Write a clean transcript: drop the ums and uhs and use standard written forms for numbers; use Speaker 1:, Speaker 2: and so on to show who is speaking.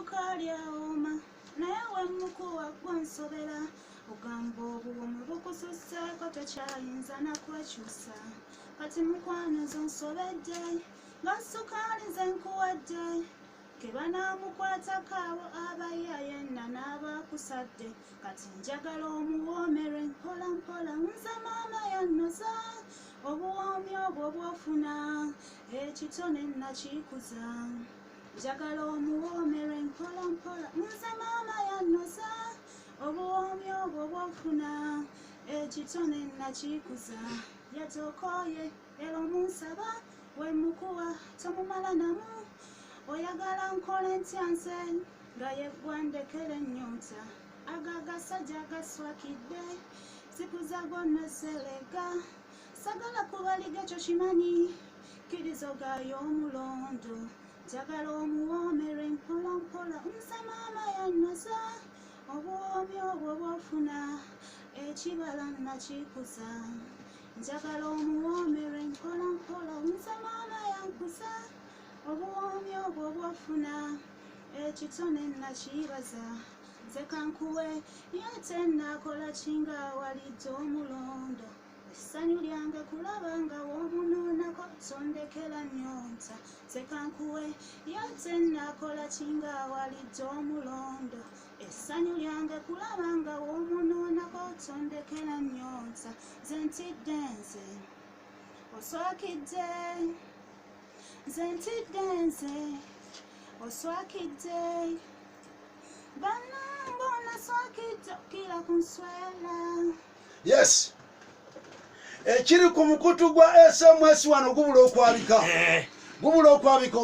Speaker 1: sukali aoma naye wemukuwa gwansobera ogamba obuwomu bukususseeko tokyayinza nakwekyusa kati mukwano zonsobedde nga sukali zenkuwadde kebanaamukwatako abo abayya yenna n'abakusadde kati njagala omuwoomere mpola mpola nze maama yannoza obuwoomi obwo bw'ofuna ekitone nakikuza njagala omuwoomere mpola mpola nze maama yannoza obuwoomi obwo bw'ofuna ekitone nakikuza yatokooye era omunsaba wemukuwa tomumala namu oyagala nkole ntya nze nga yeggwandekera ennyonta agagasajja agaswakidde sikuza gonna serega sagala kubaliga ekyo kimanyi kkirizo gayo omulondo njagala omuwoomere mpola mpola nze maama yannoza obuwoomi obwo bw'ofuna ekibala nakikuza njagala omuwoomere mpola mpola nze maama yankuza obuwoomi obwo bw'ofuna ekitone nakibaza nze kankuwe yete nakola kinga awalidde omulondo essanyu lyange kulaba nga woomunuunako tondekera nnyonta nze kankuwe yete nakola kinga awalidde omulondo essanyu lyange kulaba nga woomunuunako tondekera nnyonta nze ntidde nze oswakidde nze ntidde nze oswakidde bannange onaswakidde okira ku nswera.
Speaker 2: Yes, ekiri ku mukutu gwa SMS wano gubula okwabika